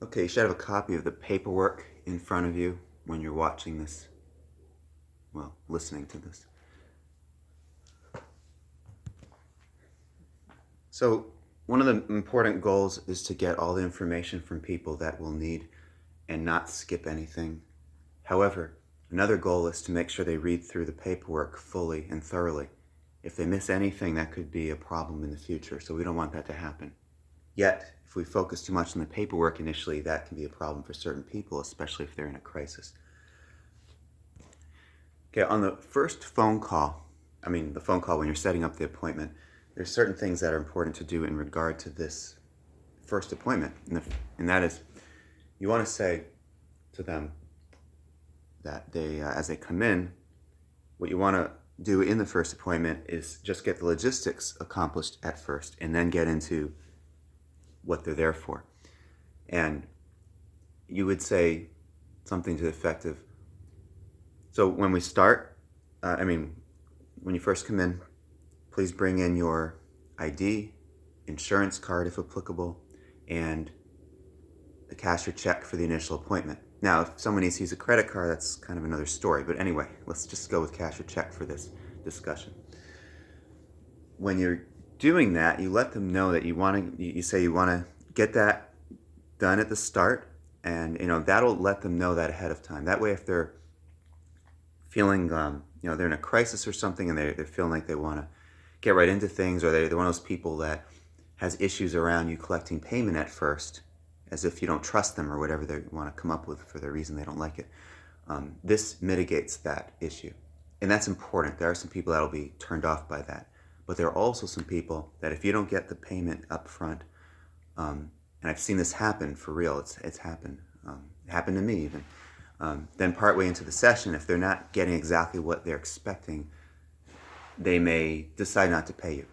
Okay, you should have a copy of the paperwork in front of you when you're watching this, well, listening to this. So, one of the important goals is to get all the information from people that we'll need and not skip anything. However, another goal is to make sure they read through the paperwork fully and thoroughly. If they miss anything, that could be a problem in the future, so we don't want that to happen. Yet, if we focus too much on the paperwork initially, that can be a problem for certain people, especially if they're in a crisis. Okay, on the first phone call, the phone call when you're setting up the appointment, there's certain things that are important to do in regard to this first appointment. And that is, you want to say to them that as they come in, what you want to do in the first appointment is just get the logistics accomplished at first and then get into what they're there for. And you would say something to the effect of, so when we start, when you first come in, please bring in your ID, insurance card if applicable, and the cash or check for the initial appointment. Now, if someone needs to use a credit card, that's kind of another story. But anyway, let's just go with cash or check for this discussion. When you're doing that, you let them know that you say you want to get that done at the start, and that'll let them know that ahead of time. That way, if they're feeling, they're in a crisis or something, and they're feeling like they want to get right into things, or they're one of those people that has issues around you collecting payment at first, as if you don't trust them or whatever they want to come up with for the reason they don't like it. This mitigates that issue. And that's important. There are some people that will be turned off by that. But there are also some people that if you don't get the payment up front, and I've seen this happen for real, it's happened. It happened to me even. Then partway into the session, if they're not getting exactly what they're expecting, they may decide not to pay you.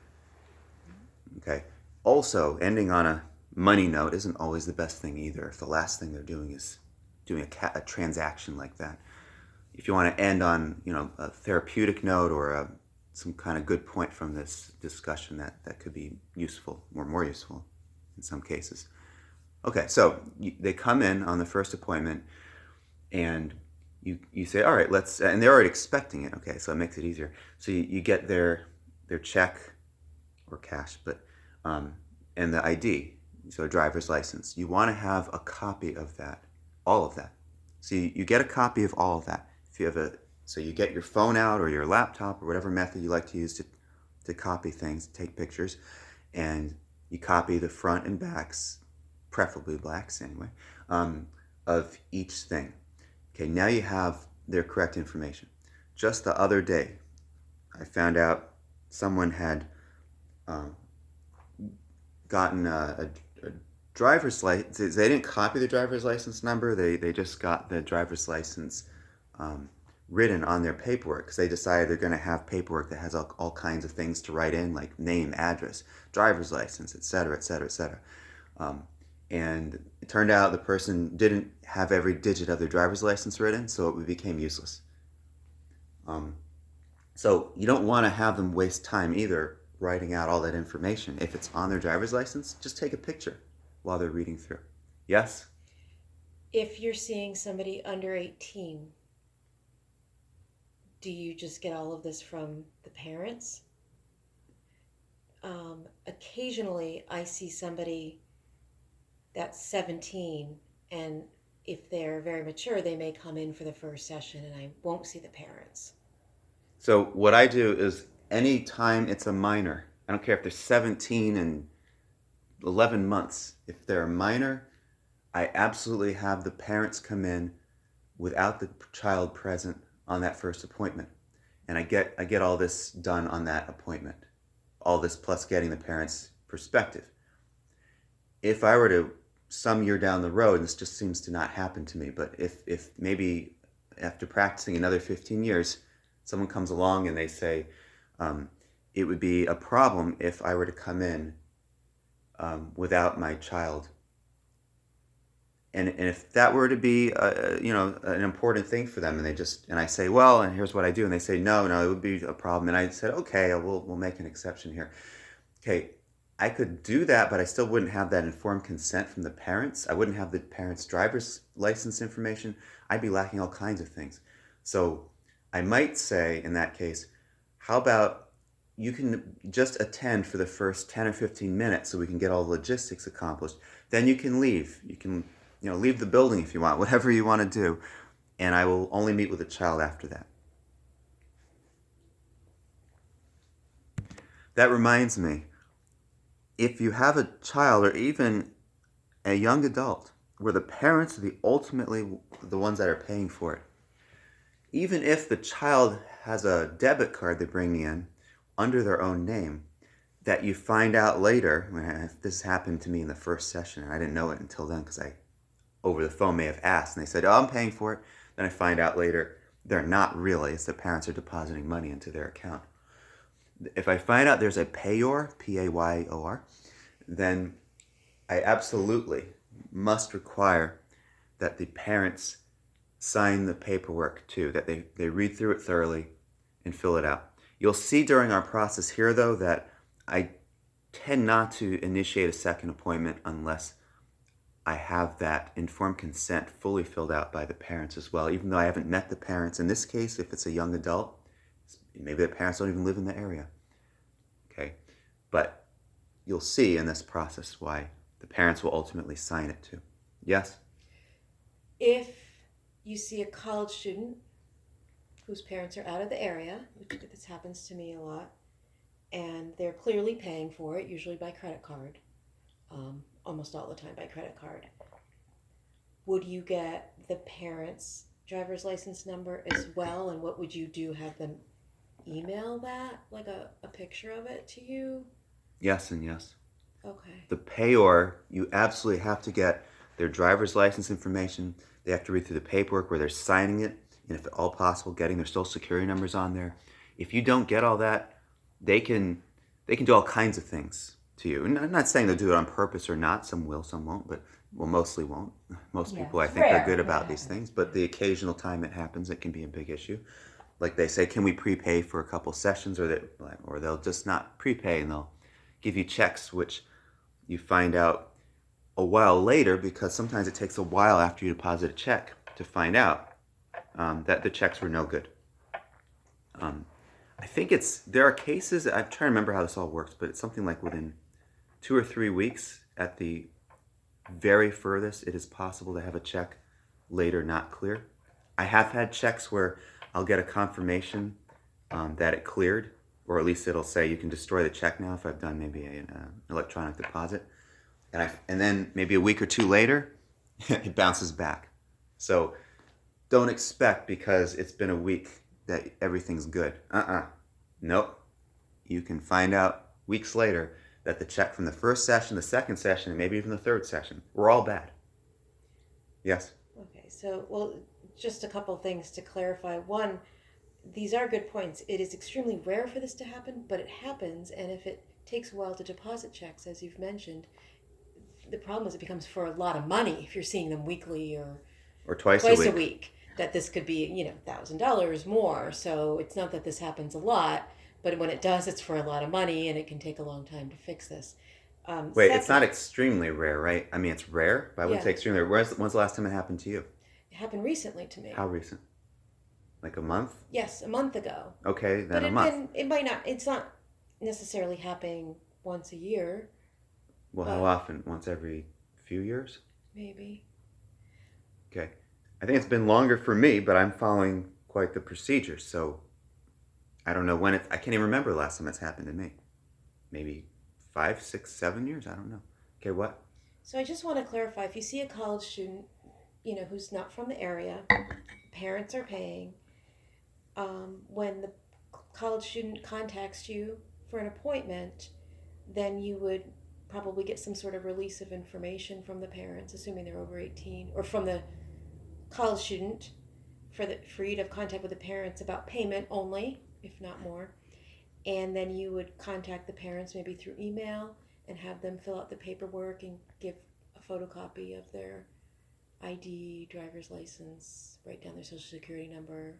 Okay. Also, ending on a money note isn't always the best thing either. If the last thing they're doing is doing a transaction like that. If you want to end on a therapeutic note or some kind of good point from this discussion, that could be useful or more useful in some cases. Okay, so they come in on the first appointment, and you say, all right, let's, and they're already expecting it. Okay, so it makes it easier. So you get their check or cash, but and the ID, so a driver's license. You want to have a copy of that, all of that. So you get a copy of all of that. If you have so you get your phone out or your laptop or whatever method you like to use to copy things, take pictures, and you copy the front and backs, preferably blacks anyway, of each thing. Okay, now you have their correct information. Just the other day, I found out someone had gotten a driver's license. They didn't copy the driver's license number. They just got the driver's license written on their paperwork because they decided they're going to have paperwork that has all kinds of things to write in, like name, address, driver's license, etc., etc., etc. And it turned out the person didn't have every digit of their driver's license written, so it became useless. So you don't want to have them waste time either writing out all that information. If it's on their driver's license, just take a picture while they're reading through. Yes? If you're seeing somebody under 18, do you just get all of this from the parents? Occasionally, I see somebody that's 17, and if they're very mature, they may come in for the first session, and I won't see the parents. So what I do is anytime it's a minor, I don't care if they're 17 and 11 months, if they're a minor, I absolutely have the parents come in without the child present on that first appointment. And I get all this done on that appointment. All this plus getting the parents' perspective. If I were to some year down the road, this just seems to not happen to me, but if maybe after practicing another 15 years, someone comes along and they say, it would be a problem if I were to come in without my child. And if that were to be, an important thing for them, and I say, well, and here's what I do, and they say, no, it would be a problem, and I said, okay, we'll make an exception here. Okay, I could do that, but I still wouldn't have that informed consent from the parents. I wouldn't have the parents' driver's license information. I'd be lacking all kinds of things. So I might say in that case, how about you can just attend for the first 10 or 15 minutes so we can get all the logistics accomplished. Then you can leave. You can, leave the building if you want, whatever you want to do. And I will only meet with the child after that. That reminds me, if you have a child or even a young adult where the parents are ultimately the ones that are paying for it, even if the child has a debit card they bring in under their own name, that you find out later, this happened to me in the first session, and I didn't know it until then because I, over the phone, may have asked, and they said, oh, I'm paying for it. Then I find out later they're not really. It's the parents are depositing money into their account. If I find out there's a payor, P-A-Y-O-R, then I absolutely must require that the parents sign the paperwork too, that they read through it thoroughly and fill it out. You'll see during our process here, though, that I tend not to initiate a second appointment unless I have that informed consent fully filled out by the parents as well, even though I haven't met the parents. In this case, if it's a young adult, maybe the parents don't even live in the area. Okay, but you'll see in this process why the parents will ultimately sign it too. Yes? If you see a college student whose parents are out of the area, which this happens to me a lot, and they're clearly paying for it, usually by credit card, almost all the time by credit card, would you get the parents' driver's license number as well? And what would you do? Have them email that, like a picture of it to you? Yes and yes. Okay. The payor, you absolutely have to get their driver's license information. They have to read through the paperwork where they're signing it, and if at all possible, getting their social security numbers on there. If you don't get all that, they can do all kinds of things to you. And I'm not saying they'll do it on purpose or not. Some will, some won't, but mostly won't. Most Yeah, people, I it's think, are rare, good but about it these happens. things. But the occasional time it happens, it can be a big issue. Like they say, can we prepay for a couple sessions, or they'll just not prepay and they'll give you checks, which you find out a while later because sometimes it takes a while after you deposit a check to find out that the checks were no good. I think there are cases, I'm trying to remember how this all works, but it's something like within 2 or 3 weeks at the very furthest, it is possible to have a check later not clear. I have had checks where I'll get a confirmation that it cleared, or at least it'll say you can destroy the check now if I've done maybe an electronic deposit. And then maybe a week or two later, it bounces back. So don't expect because it's been a week that everything's good. Nope. You can find out weeks later that the check from the first session, the second session, and maybe even the third session were all bad. Yes? Okay, so, well, just a couple things to clarify. One, these are good points. It is extremely rare for this to happen, but it happens, and if it takes a while to deposit checks, as you've mentioned, the problem is it becomes for a lot of money if you're seeing them weekly or Or twice twice a a week. week. That this could be, $1,000 more. So it's not that this happens a lot, but when it does, it's for a lot of money, and it can take a long time to fix this. Wait, it's not Second, extremely rare, right? I mean, it's rare, but I wouldn't yeah, say extremely rare. When's the last time it happened to you? it happened recently to How me. recent? Like a month? Yes, a month ago. Okay, But then a month. it might not. It's not necessarily happening once a year, Well, how but often? Once every few years? maybe. Okay. I think it's been longer for me, but I'm following quite the procedure. So I don't know when I can't even remember the last time it's happened to me. Maybe 5, 6, 7 years? I don't know. Okay, what? So I just want to clarify: if you see a college student, who's not from the area, parents are paying. When the college student contacts you for an appointment, then you would probably get some sort of release of information from the parents, assuming they're over 18, or from the college student for you to have contact with the parents about payment only, if not more. And then you would contact the parents maybe through email and have them fill out the paperwork and give a photocopy of their ID, driver's license, write down their social security number.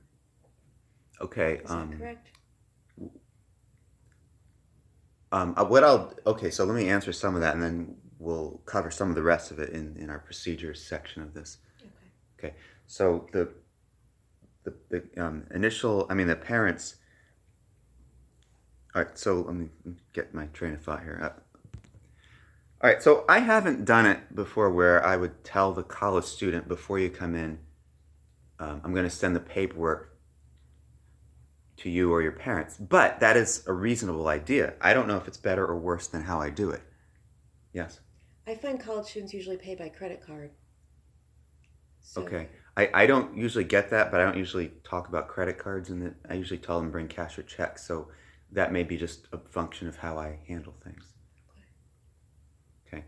Okay. Is that correct? Okay, so let me answer some of that, and then we'll cover some of the rest of it in our procedures section of this. Okay. Okay, so the parents. All right, so let me get my train of thought here. All right, so I haven't done it before where I would tell the college student before you come in, I'm going to send the paperwork to you or your parents. But that is a reasonable idea. I don't know if it's better or worse than how I do it. Yes. I find college students usually pay by credit card. So Okay. I don't usually get that, but I don't usually talk about credit cards, and I usually tell them bring cash or check. So that may be just a function of how I handle things. Okay.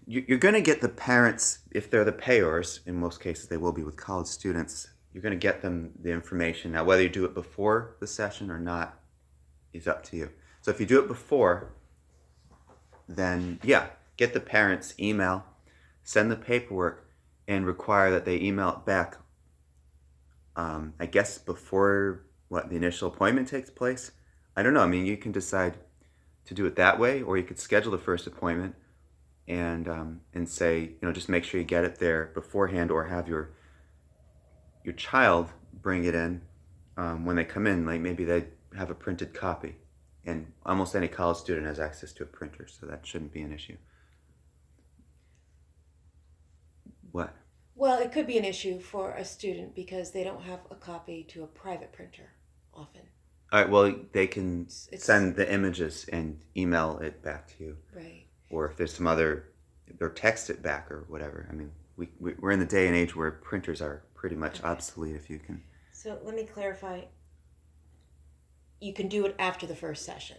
You're going to get the parents, if they're the payors, in most cases they will be with college students, you're going to get them the information. Now, whether you do it before the session or not is up to you. So if you do it before, then yeah, get the parents' email, send the paperwork, and require that they email it back, I guess before the initial appointment takes place. I don't know. I mean, you can decide to do it that way, or you could schedule the first appointment and say, just make sure you get it there beforehand, or have your child bring it in when they come in. Like maybe they have a printed copy, and almost any college student has access to a printer, so that shouldn't be an issue. What? well, it could be an issue for a student because they don't have a copy to a private printer often. All right. Well, they can It's send the images and email it back to you, right. or if there's some other, or text it back or whatever. I mean, we're in the day and age where printers are pretty much Okay. obsolete. If you can. So let me clarify. You can do it after the first session.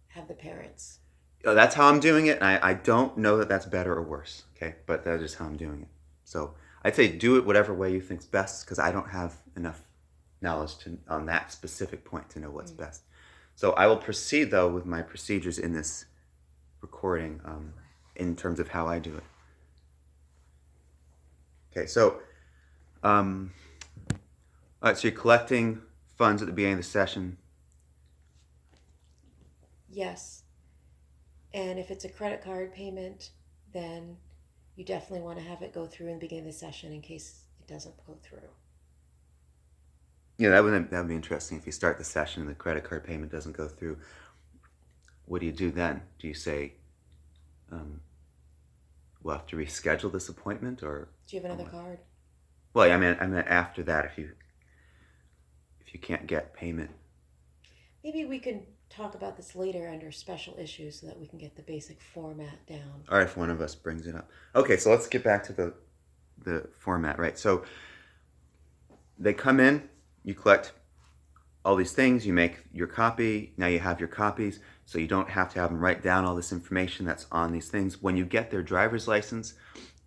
Have the parents. That's how I'm doing it. And I don't know that that's better or worse. Okay, but that is how I'm doing it. So I'd say do it whatever way you think's best, because I don't have enough knowledge on that specific point to know what's best. So I will proceed though with my procedures in this recording, in terms of how I do it. Okay, so all right, so you're collecting funds at the beginning of the session. Yes. And if it's a credit card payment, then you definitely want to have it go through in the beginning of the session in case it doesn't go through. Yeah, that would be interesting if you start the session and the credit card payment doesn't go through. What do you do then? Do you say, we'll have to reschedule this appointment, or? Do you have another card? Well, I mean after that, if you can't get payment. Maybe we can talk about this later under special issues so that we can get the basic format down. All right, if one of us brings it up. Okay, so let's get back to the format, right? So they come in, you collect all these things, you make your copy, now you have your copies, so you don't have to have them write down all this information that's on these things. When you get their driver's license,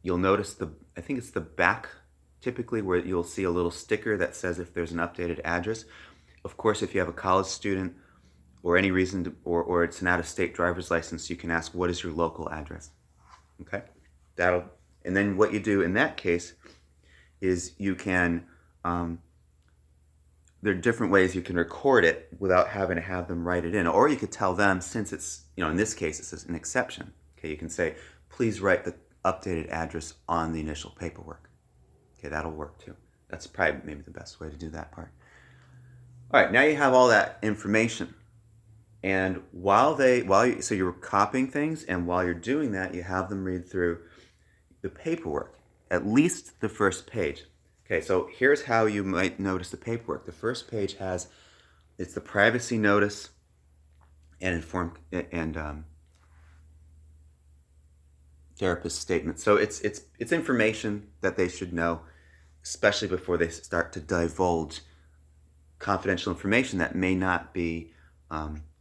you'll notice I think it's the back typically where you'll see a little sticker that says if there's an updated address. Of course, if you have a college student or any reason or it's an out-of-state driver's license, you can ask, what is your local address? Okay? And then what you do in that case is you can, there are different ways you can record it without having to have them write it in. Or you could tell them, since it's, in this case, it's an exception. Okay, you can say, please write the updated address on the initial paperwork. Okay, that'll work too. That's probably maybe the best way to do that part. All right, now you have all that information. And so you're copying things, and while you're doing that, you have them read through the paperwork, at least the first page. Okay, so here's how you might notice the paperwork. The first page it's the privacy notice and therapist statement. So it's information that they should know, especially before they start to divulge confidential information that may not be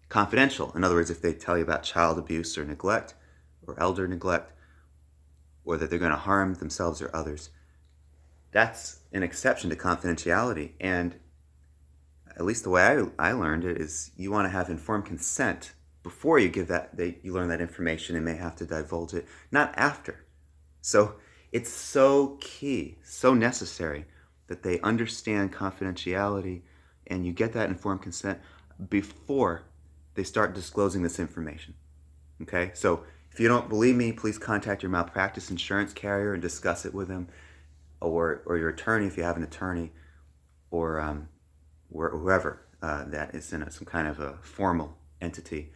confidential. In other words, if they tell you about child abuse or neglect or elder neglect, or that they're going to harm themselves or others, that's an exception to confidentiality. And at least the way I learned it is you want to have informed consent before you give you learn that information and may have to divulge it, not after. So it's so key, so necessary that they understand confidentiality and you get that informed consent before they start disclosing this information. Okay, so if you don't believe me, please contact your malpractice insurance carrier and discuss it with them, or your attorney if you have an attorney, or whoever that is in some kind of a formal entity,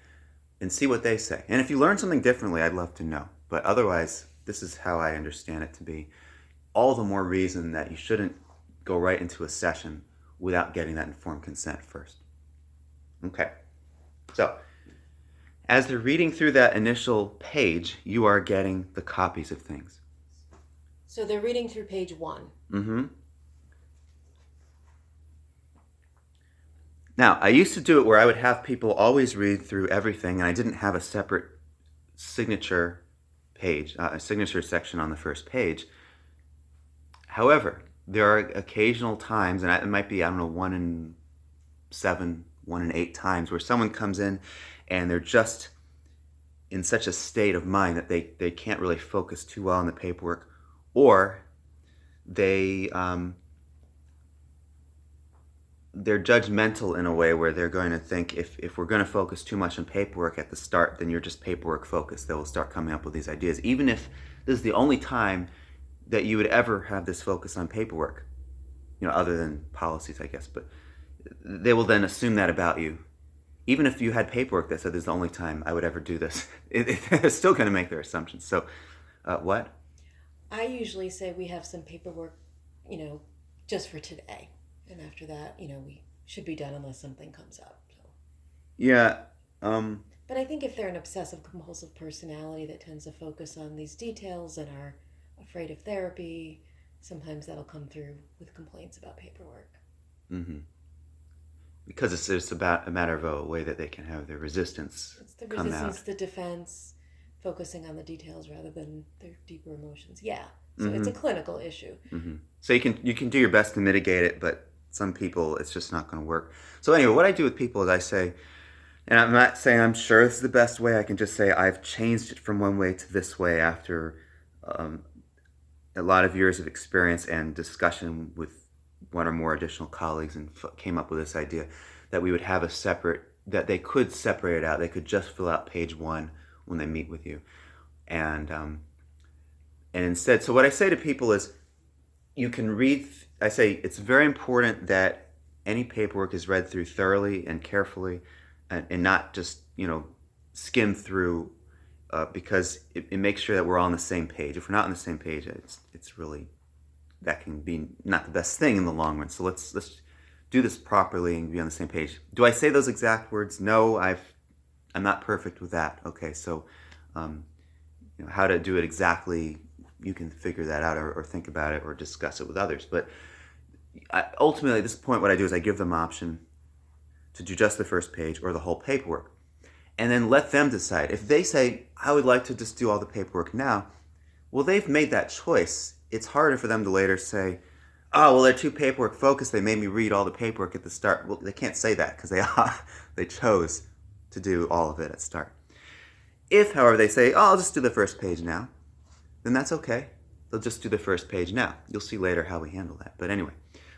and see what they say. And if you learn something differently, I'd love to know. But otherwise, this is how I understand it to be. All the more reason that you shouldn't go right into a session without getting that informed consent first. Okay, so as they're reading through that initial page, you are getting the copies of things. So they're reading through page 1. Mm-hmm. Now, I used to do it where I would have people always read through everything, and I didn't have a separate signature page, a signature section on the first page. However, there are occasional times, and it might be, 1 in 7, 1 in 8 times, where someone comes in and they're just in such a state of mind that they can't really focus too well on the paperwork, or they're judgmental in a way where they're going to think if we're going to focus too much on paperwork at the start, then you're just paperwork focused. They will start coming up with these ideas, even if this is the only time that you would ever have this focus on paperwork, other than policies, I guess. But they will then assume that about you. Even if you had paperwork that said this is the only time I would ever do this, they're still going to make their assumptions. So, what? I usually say we have some paperwork, just for today. And after that, we should be done unless something comes up. So. Yeah. But I think if they're an obsessive compulsive personality that tends to focus on these details and are afraid of therapy, sometimes that'll come through with complaints about paperwork. Mm-hmm. Because it's just about a matter of a way that they can have their resistance It's the come resistance, out. the defense, focusing on the details rather than their deeper emotions. Yeah. So Mm-hmm. it's a clinical issue. Mm-hmm. So you can do your best to mitigate it, but some people it's just not going to work. So anyway, what I do with people is I say, and I'm not saying I'm sure this is the best way. I can just say I've changed it from one way to this way after a lot of years of experience and discussion with one or more additional colleagues, and came up with this idea that we would have a separate, that they could separate it out. They could just fill out page 1 when they meet with you, and instead, so what I say to people is, you can read. I say it's very important that any paperwork is read through thoroughly and carefully, and not just skim through, because it makes sure that we're all on the same page. If we're not on the same page, it's really, that can be not the best thing in the long run. So let's do this properly and be on the same page. Do I say those exact words? No, I'm not perfect with that. Okay, so how to do it exactly, you can figure that out, or think about it, or discuss it with others. But ultimately, at this point, what I do is I give them option to do just the first page or the whole paperwork, and then let them decide. If they say, I would like to just do all the paperwork now, well, they've made that choice. It's harder for them to later say, oh, well, they're too paperwork focused. They made me read all the paperwork at the start. Well, they can't say that because they chose to do all of it at start. If, however, they say, oh, I'll just do the first page now, then that's okay. They'll just do the first page now. You'll see later how we handle that. But anyway,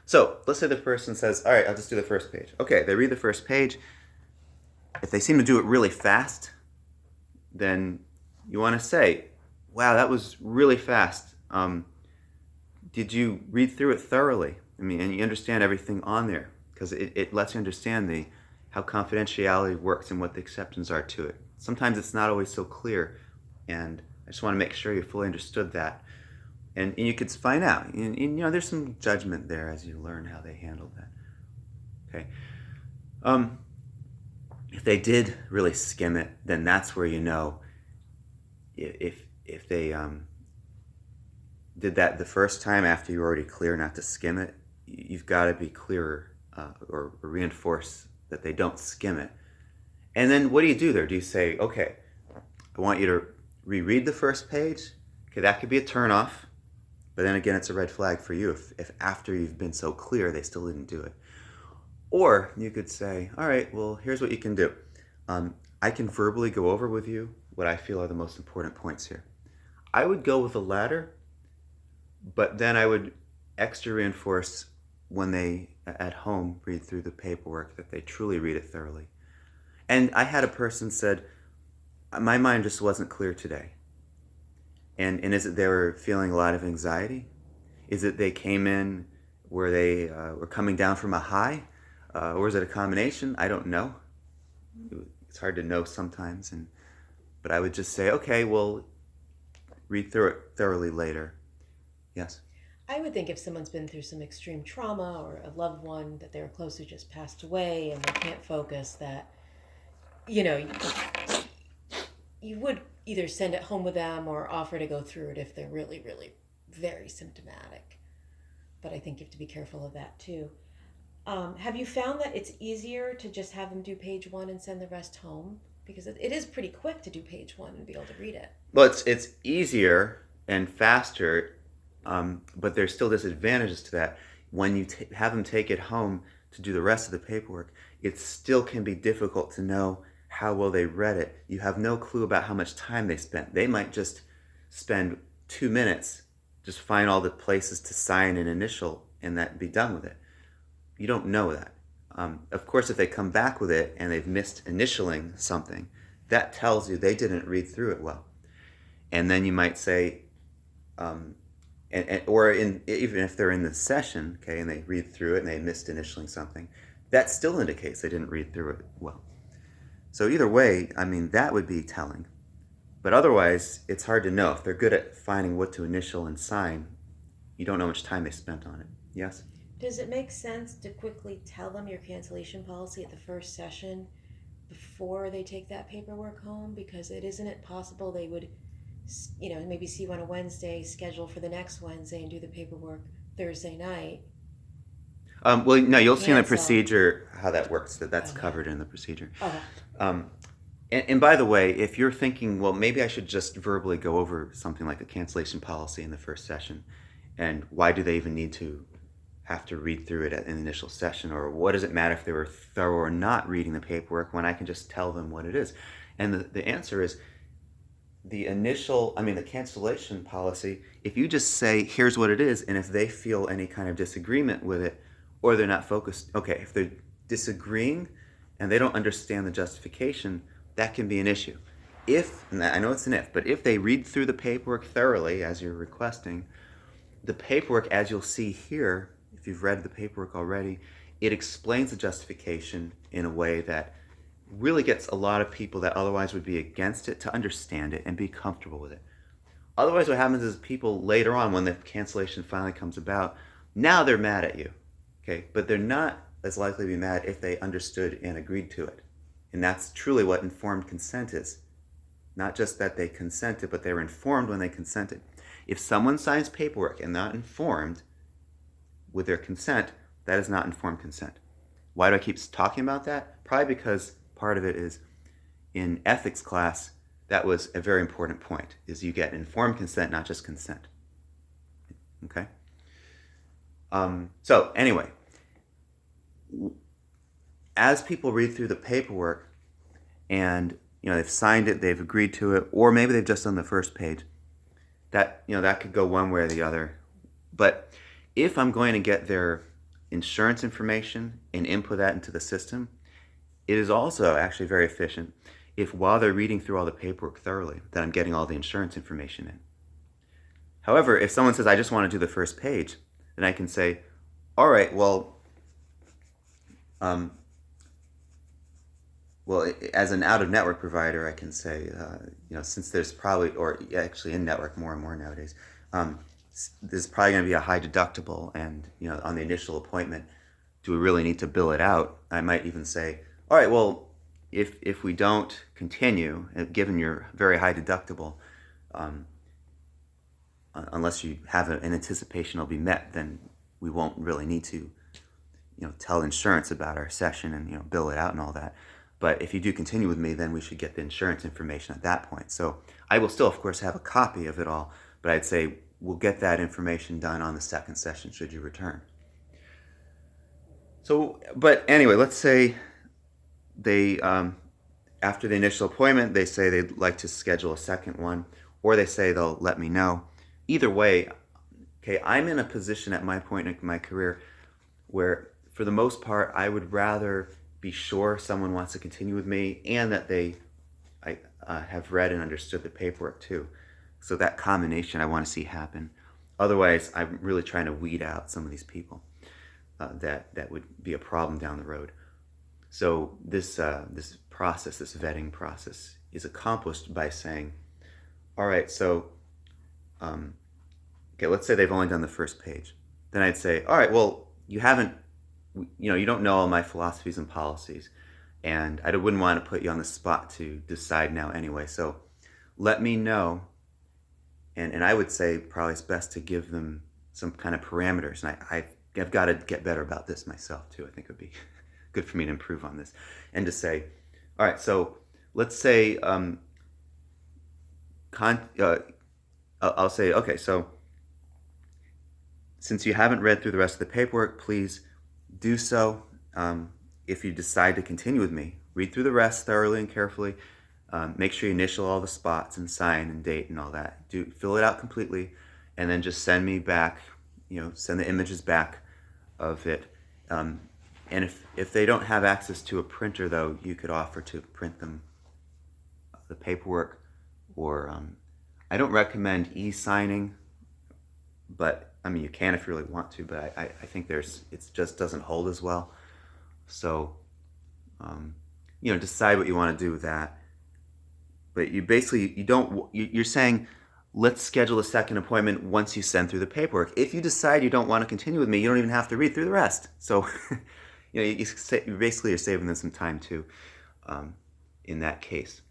so let's say the person says, all right, I'll just do the first page. Okay, they read the first page. If they seem to do it really fast, then you want to say, wow, that was really fast. Did you read through it thoroughly? I mean, and you understand everything on there, because it lets you understand how confidentiality works and what the exceptions are to it. Sometimes it's not always so clear, and I just want to make sure you fully understood that. And you could find out. And there's some judgment there as you learn how they handle that. Okay. If they did really skim it, then that's where if they did that the first time after you were already clear not to skim it, you've got to be clearer, or reinforce that they don't skim it. And then what do you do there? Do you say, okay, I want you to reread the first page? Okay, that could be a turnoff, but then again, it's a red flag for you if after you've been so clear, they still didn't do it. Or you could say, all right, well, here's what you can do. I can verbally go over with you what I feel are the most important points here. I would go with the latter, but then I would extra reinforce when they at home read through the paperwork that they truly read it thoroughly. And I had a person said, my mind just wasn't clear today. And is it they were feeling a lot of anxiety? Is it they came in where they were coming down from a high? Or is it a combination? I don't know. It's hard to know sometimes. But I would just say, okay, well, read through it thoroughly later. Yes? I would think if someone's been through some extreme trauma or a loved one that they were close to just passed away and they can't focus, that, you know, you would either send it home with them or offer to go through it if they're really, really very symptomatic. But I think you have to be careful of that too. Have you found that it's easier to just have them do page one and send the rest home? Because it is pretty quick to do page one and be able to read it. Well, it's easier and faster, but there's still disadvantages to that. When you have them take it home to do the rest of the paperwork, it still can be difficult to know how well they read it. You have no clue about how much time they spent. They might just spend 2 minutes, just find all the places to sign and initial, and that be done with it. You don't know that. Of course, if they come back with it and they've missed initialing something, that tells you they didn't read through it well. And then you might say, even if they're in the session, okay, and they read through it and they missed initialing something, that still indicates they didn't read through it well. So either way, I mean, that would be telling. But otherwise, it's hard to know. If they're good at finding what to initial and sign, you don't know how much time they spent on it. Yes? Does it make sense to quickly tell them your cancellation policy at the first session before they take that paperwork home? Because isn't it possible they would, maybe see you on a Wednesday, schedule for the next Wednesday and do the paperwork Thursday night? Well, no, you'll see in the Cancel. procedure how that works. That's Okay. covered in the procedure. Okay. And by the way, if you're thinking, well, maybe I should just verbally go over something like the cancellation policy in the first session, and why do they even need to have to read through it at an initial session, or what does it matter if they were thorough or not reading the paperwork when I can just tell them what it is? And the answer is the cancellation policy, if you just say, here's what it is, and if they feel any kind of disagreement with it, or they're not focused, okay, if they're disagreeing and they don't understand the justification, that can be an issue. And I know it's an if, but if they read through the paperwork thoroughly, as you're requesting, the paperwork, as you'll see here, if you've read the paperwork already, it explains the justification in a way that really gets a lot of people that otherwise would be against it to understand it and be comfortable with it. Otherwise, what happens is people later on, when the cancellation finally comes about, now they're mad at you, okay? But they're not as likely to be mad if they understood and agreed to it. And that's truly what informed consent is. Not just that they consented, but they were informed when they consented. If someone signs paperwork and not informed with their consent, that is not informed consent. Why do I keep talking about that? Probably because part of it is in ethics class, that was a very important point, is you get informed consent, not just consent. Okay? So anyway, as people read through the paperwork and they've signed it, they've agreed to it, or maybe they've just done the first page, that could go one way or the other. But if I'm going to get their insurance information and input that into the system, it is also actually very efficient if while they're reading through all the paperwork thoroughly, that I'm getting all the insurance information in. However, if someone says, I just want to do the first page, then I can say, all right, well, as an out-of-network provider, I can say, since there's probably, or actually in-network more and more nowadays, there's probably going to be a high deductible, and on the initial appointment, do we really need to bill it out? I might even say, all right, well, if we don't continue, given your very high deductible, unless you have an anticipation it'll be met, then we won't really need to, tell insurance about our session and bill it out and all that. But if you do continue with me, then we should get the insurance information at that point. So I will still, of course, have a copy of it all, but I'd say we'll get that information done on the second session should you return. So, but anyway, let's say they, after the initial appointment, they say they'd like to schedule a second one, or they say they'll let me know. Either way, okay, I'm in a position at my point in my career where for the most part, I would rather be sure someone wants to continue with me and that I have read and understood the paperwork too. So that combination I want to see happen. Otherwise, I'm really trying to weed out some of these people that would be a problem down the road. So this process, this vetting process, is accomplished by saying, all right, so okay, let's say they've only done the first page. Then I'd say, all right, well, you haven't, you don't know all my philosophies and policies, and I wouldn't want to put you on the spot to decide now anyway. So let me know, and I would say probably it's best to give them some kind of parameters. And I've got to get better about this myself too. I think it would be good for me to improve on this, and to say, all right, so let's say I'll say, okay, so since you haven't read through the rest of the paperwork, please do so. If you decide to continue with me, read through the rest thoroughly and carefully. Make sure you initial all the spots and sign and date and all that. Fill it out completely, and then just send me back. Send the images back of it. And if they don't have access to a printer, though, you could offer to print them the paperwork, or I don't recommend e-signing, but I mean you can if you really want to. But I think it just doesn't hold as well. So decide what you want to do with that. But you're saying, let's schedule a second appointment once you send through the paperwork. If you decide you don't want to continue with me, you don't even have to read through the rest. So you basically are saving them some time too, in that case.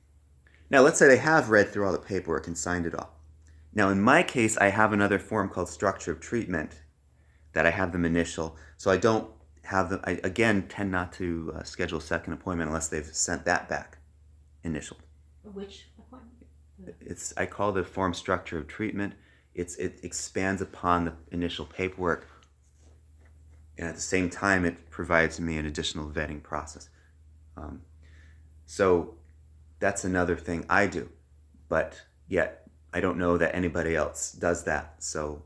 Now let's say they have read through all the paperwork and signed it all. Now in my case, I have another form called structure of treatment that I have them initial. So I don't have them, I again tend not to schedule a second appointment unless they've sent that back initial. Which appointment? I call the form structure of treatment. It expands upon the initial paperwork, and at the same time it provides me an additional vetting process. So that's another thing I do, but yet I don't know that anybody else does that. So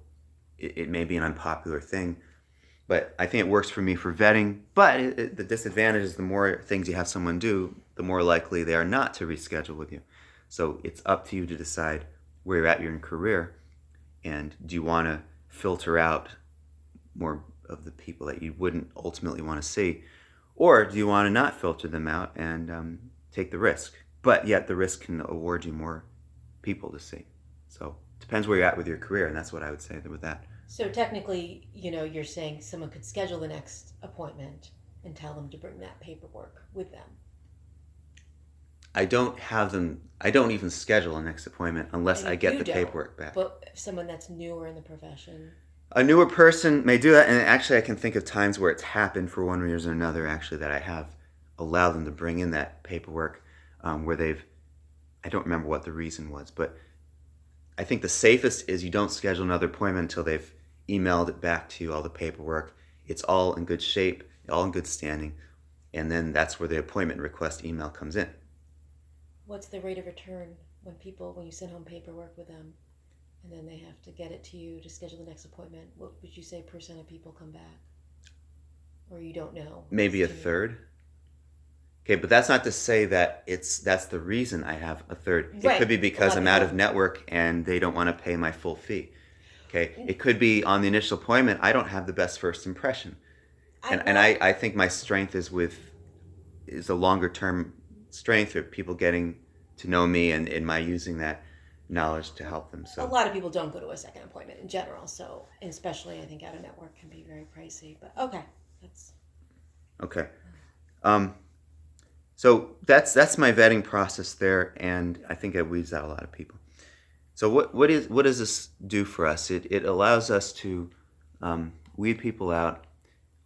it may be an unpopular thing, but I think it works for me for vetting. But the disadvantage is the more things you have someone do, the more likely they are not to reschedule with you. So it's up to you to decide where you're at in your career, and do you want to filter out more of the people that you wouldn't ultimately want to see, or do you want to not filter them out and take the risk? But yet the risk can award you more people to see. So it depends where you're at with your career, and that's what I would say with that. So technically, you're saying someone could schedule the next appointment and tell them to bring that paperwork with them. I don't even schedule a next appointment unless I get the paperwork back. But someone that's newer in the profession. A newer person may do that, and actually I can think of times where it's happened for one reason or another, actually, that I have allowed them to bring in that paperwork where I don't remember what the reason was, but I think the safest is you don't schedule another appointment until they've emailed it back to you, all the paperwork. It's all in good shape, all in good standing, and then that's where the appointment request email comes in. What's the rate of return when you send home paperwork with them and then they have to get it to you to schedule the next appointment? What would you say % of people come back? Or you don't know? Maybe a third. Okay, but that's not to say that that's the reason I have a third. It could be because I'm out of network and they don't want to pay my full fee. Okay, it could be on the initial appointment, I don't have the best first impression. And I think my strength is a longer term strength of people getting to know me and my using that knowledge to help them. So a lot of people don't go to a second appointment in general, so especially I think out of network can be very pricey. But okay, that's okay. So that's my vetting process there, and I think it weeds out a lot of people. So what does this do for us? It allows us to weed people out,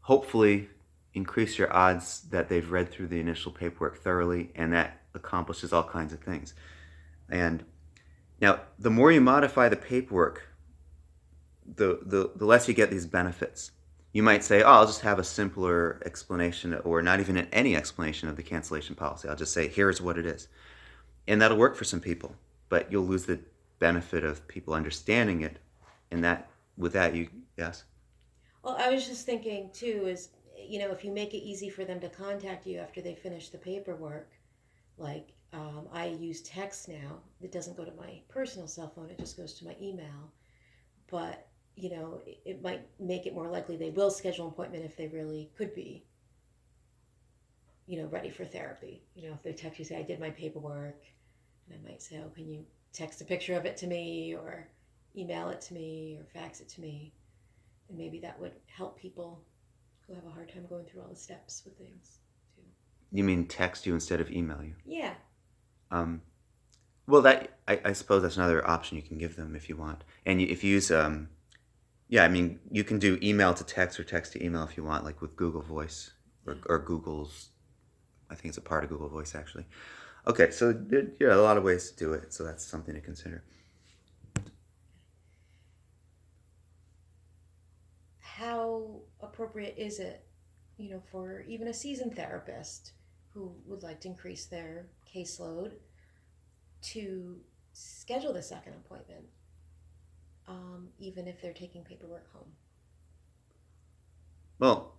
hopefully increase your odds that they've read through the initial paperwork thoroughly, and that accomplishes all kinds of things. And now, the more you modify the paperwork, the less you get these benefits. You might say, I'll just have a simpler explanation, or not even any explanation of the cancellation policy. I'll just say, here's what it is. And that'll work for some people, but you'll lose the benefit of people understanding it. And with that, yes? Well, I was just thinking too is, if you make it easy for them to contact you after they finish the paperwork, like I use text now. It doesn't go to my personal cell phone, it just goes to my email. But, it might make it more likely they will schedule an appointment if they really could be, ready for therapy. If they text you, say, I did my paperwork, and I might say, oh, can you text a picture of it to me or email it to me or fax it to me? And maybe that would help people who have a hard time going through all the steps with things too. You mean text you instead of email you? Yeah. Um, well, that I suppose that's another option you can give them if you want. And if you use, yeah, I mean, you can do email to text or text to email if you want, like with Google Voice or Google's. I think it's a part of Google Voice actually. Okay, so there are a lot of ways to do it, so that's something to consider. How appropriate is it, for even a seasoned therapist who would like to increase their caseload to schedule the second appointment, even if they're taking paperwork home? Well,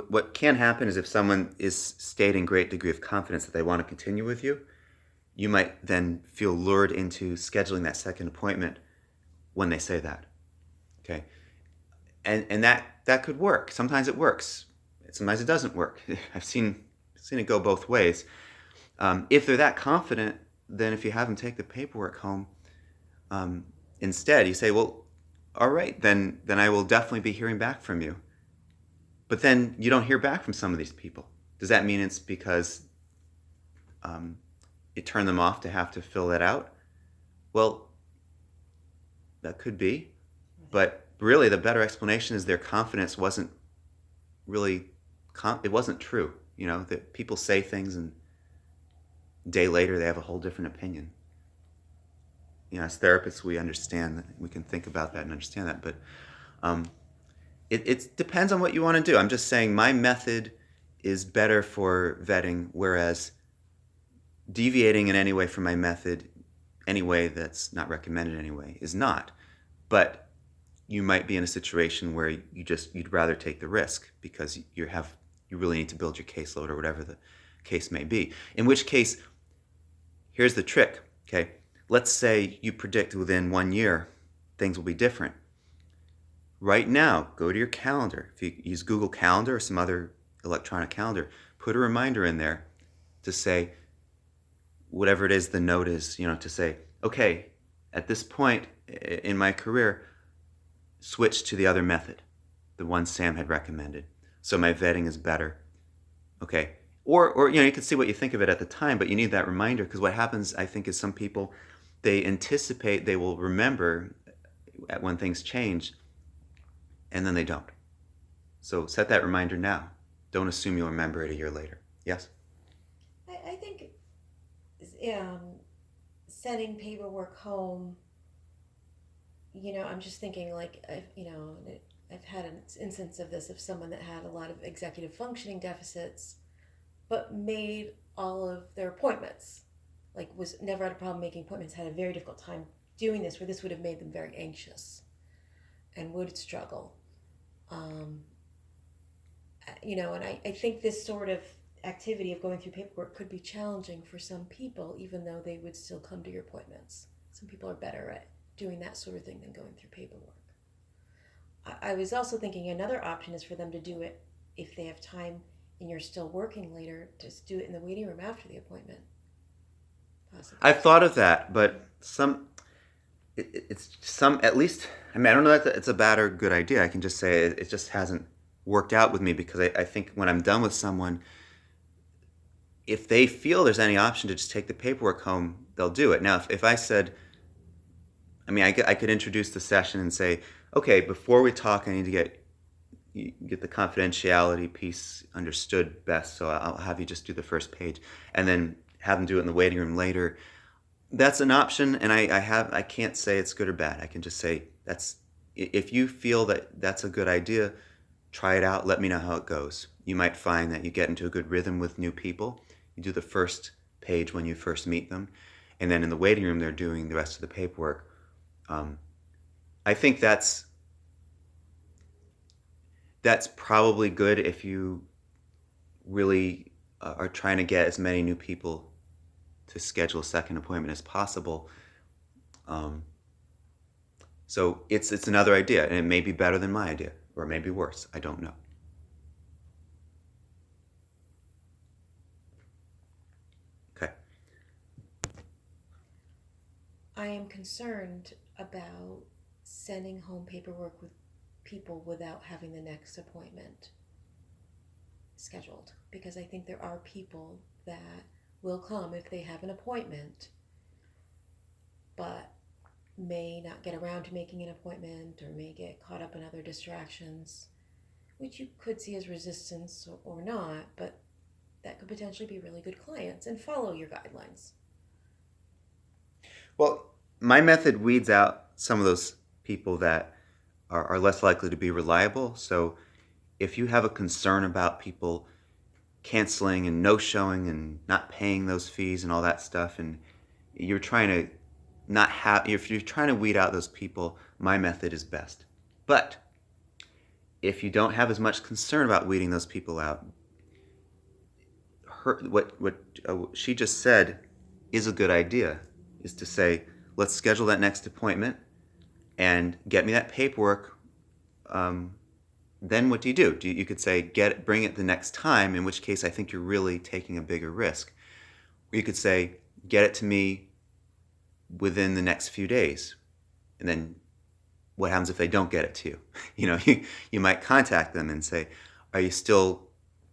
what can happen is if someone is stating great degree of confidence that they want to continue with you, you might then feel lured into scheduling that second appointment when they say that. Okay, and that could work. Sometimes it works. Sometimes it doesn't work. I've seen it go both ways. If they're that confident, then if you have them take the paperwork home, instead you say, well, all right, then I will definitely be hearing back from you. But then you don't hear back from some of these people. Does that mean it's because it turned them off to have to fill that out? Well, that could be. But really, the better explanation is their confidence wasn't really, it wasn't true. That people say things and a day later they have a whole different opinion. As therapists, we understand that, we can think about that and understand that. But it depends on what you want to do. I'm just saying my method is better for vetting, whereas deviating in any way from my method, any way that's not recommended anyway, is not. But you might be in a situation where you'd rather take the risk because you really need to build your caseload or whatever the case may be. In which case, here's the trick, okay? Let's say you predict within 1 year things will be different. Right now, go to your calendar. If you use Google Calendar or some other electronic calendar, put a reminder in there to say, whatever it is the note is, to say, okay, at this point in my career, switch to the other method, the one Sam had recommended. So my vetting is better. Okay. Or you can see what you think of it at the time, but you need that reminder, because what happens, I think, is some people, they anticipate they will remember when things change, and then they don't. So set that reminder now. Don't assume you'll remember it a year later. Yes? I think sending paperwork home, I'm just thinking like, I've had an instance of this of someone that had a lot of executive functioning deficits, but made all of their appointments, like was never had a problem making appointments, had a very difficult time doing this, where this would have made them very anxious and would struggle. And I think this sort of activity of going through paperwork could be challenging for some people, even though they would still come to your appointments. Some people are better at doing that sort of thing than going through paperwork. I was also thinking another option is for them to do it if they have time and you're still working later, just do it in the waiting room after the appointment. Possibly. I've thought of that, but at least, I don't know that it's a bad or good idea. I can just say it just hasn't worked out with me, because I think when I'm done with someone, if they feel there's any option to just take the paperwork home, they'll do it. Now, if I said, I could introduce the session and say, okay, before we talk, I need to get the confidentiality piece understood best, so I'll have you just do the first page, and then have them do it in the waiting room later. That's an option, and I can't say it's good or bad. I can just say if you feel that that's a good idea, try it out. Let me know how it goes. You might find that you get into a good rhythm with new people. You do the first page when you first meet them, and then in the waiting room they're doing the rest of the paperwork. I think that's That's probably good if you really are trying to get as many new people to schedule a second appointment as possible. Um, so it's another idea, and it may be better than my idea, or it may be worse. I don't know. Okay. I am concerned about sending home paperwork with people without having the next appointment scheduled, because I think there are people that will come if they have an appointment but may not get around to making an appointment or may get caught up in other distractions, which you could see as resistance or not, but that could potentially be really good clients and follow your guidelines. Well, my method weeds out some of those people that are less likely to be reliable. So if you have a concern about people canceling and no showing and not paying those fees and all that stuff, and you're trying to not have, if you're trying to weed out those people, my method is best. But if you don't have as much concern about weeding those people out, what she just said is a good idea, is to say, let's schedule that next appointment and get me that paperwork. Then what do? You could say, bring it the next time, in which case I think you're really taking a bigger risk. Or you could say, get it to me within the next few days. And then what happens if they don't get it to you? You might contact them and say, are you still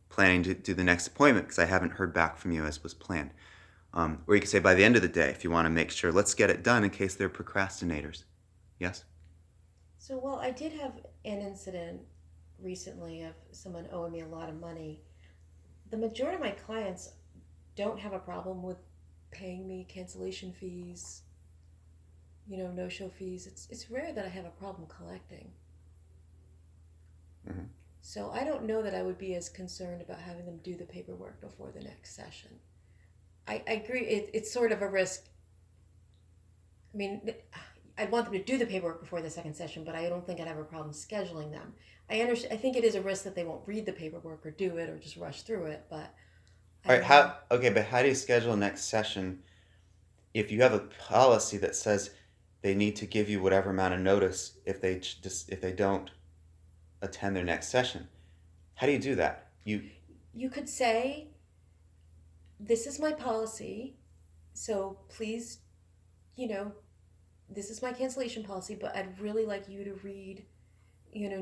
planning to do the next appointment? Because I haven't heard back from you as was planned. Or you could say, by the end of the day, if you want to make sure, let's get it done in case they're procrastinators. Yes? So, well, I did have an incident recently of someone owing me a lot of money. The majority of my clients don't have a problem with paying me cancellation fees, no-show fees. It's rare that I have a problem collecting. Mm-hmm. So I don't know that I would be as concerned about having them do the paperwork before the next session. I agree. It's sort of a risk. I mean, I'd want them to do the paperwork before the second session, but I don't think I'd have a problem scheduling them. I understand. I think it is a risk that they won't read the paperwork or do it or just rush through it. But all right. But how do you schedule a next session if you have a policy that says they need to give you whatever amount of notice if they don't attend their next session? How do you do that? You could say, this is my policy, so please, this is my cancellation policy, but I'd really like you to read,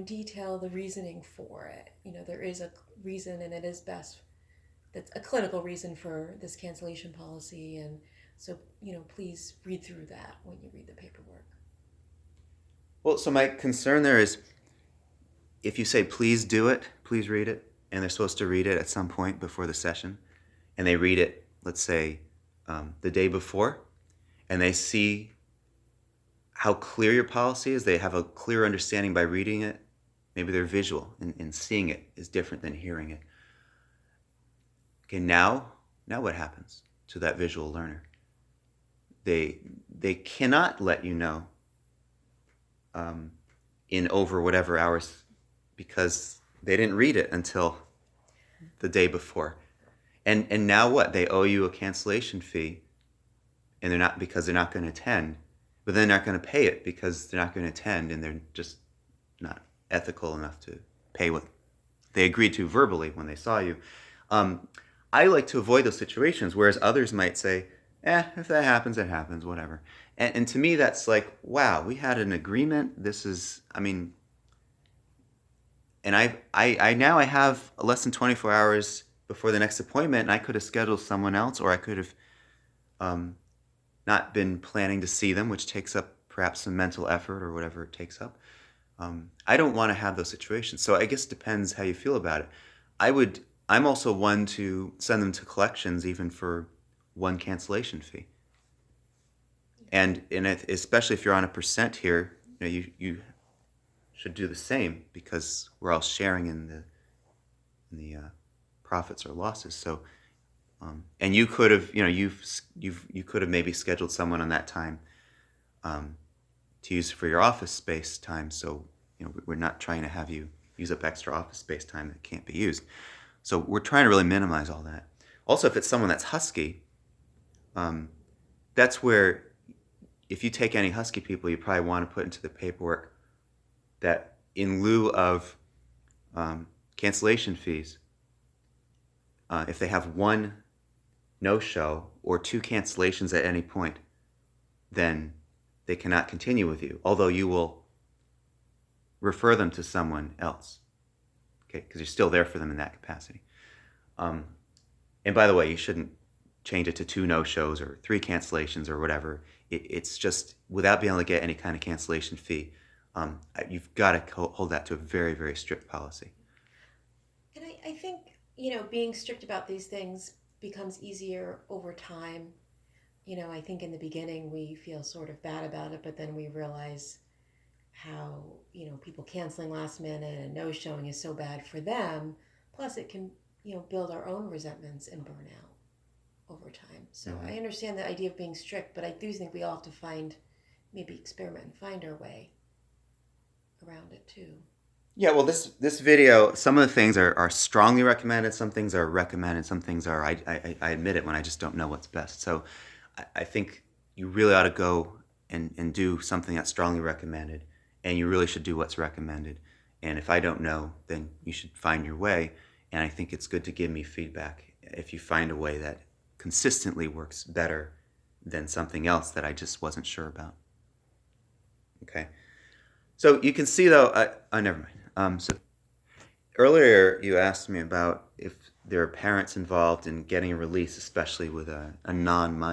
detail the reasoning for it. There is a reason, and it is best. That's a clinical reason for this cancellation policy, and so, please read through that when you read the paperwork. Well, so my concern there is, if you say, please do it, please read it, and they're supposed to read it at some point before the session, and they read it, let's say, the day before, and they see how clear your policy is, they have a clear understanding by reading it, maybe they're visual, and seeing it is different than hearing it. Okay, now what happens to that visual learner? They cannot let you know in over whatever hours, because they didn't read it until the day before. And now what? They owe you a cancellation fee, and they're not going to attend, but then they're not going to pay it because they're not going to attend, and they're just not ethical enough to pay what they agreed to verbally when they saw you. I like to avoid those situations, whereas others might say, if that happens, it happens, whatever. And to me, that's like, wow, we had an agreement. And I now I have less than 24 hours before the next appointment, and I could have scheduled someone else, or I could have not been planning to see them, which takes up perhaps some mental effort or whatever it takes up. I don't want to have those situations. So I guess it depends how you feel about it. I'm also one to send them to collections even for one cancellation fee. And especially if you're on a percent here, you should do the same, because we're all sharing in the profits or losses. So, and you could have, you could have maybe scheduled someone on that time to use for your office space time. So, we're not trying to have you use up extra office space time that can't be used. So we're trying to really minimize all that. Also, if it's someone that's husky, that's where, if you take any husky people, you probably want to put into the paperwork that in lieu of cancellation fees, if they have one no-show or 2 cancellations at any point, then they cannot continue with you, although you will refer them to someone else, okay? Because you're still there for them in that capacity. And by the way, you shouldn't change it to 2 no-shows or 3 cancellations or whatever. It's just, without being able to get any kind of cancellation fee, you've got to hold that to a very, very strict policy. And I think, being strict about these things becomes easier over time. I think in the beginning we feel sort of bad about it, but then we realize how, people canceling last minute and no showing is so bad for them. Plus, it can, build our own resentments and burnout over time. So I understand the idea of being strict, but I do think we all have to maybe experiment and find our way around it too. Yeah, well, this video, some of the things are strongly recommended, some things are recommended, some things are, I admit it when I just don't know what's best. So I think you really ought to go and do something that's strongly recommended, and you really should do what's recommended. And if I don't know, then you should find your way. And I think it's good to give me feedback if you find a way that consistently works better than something else that I just wasn't sure about. Okay. So you can see, though, never mind. So earlier you asked me about if there are parents involved in getting a release, especially with a non-minor.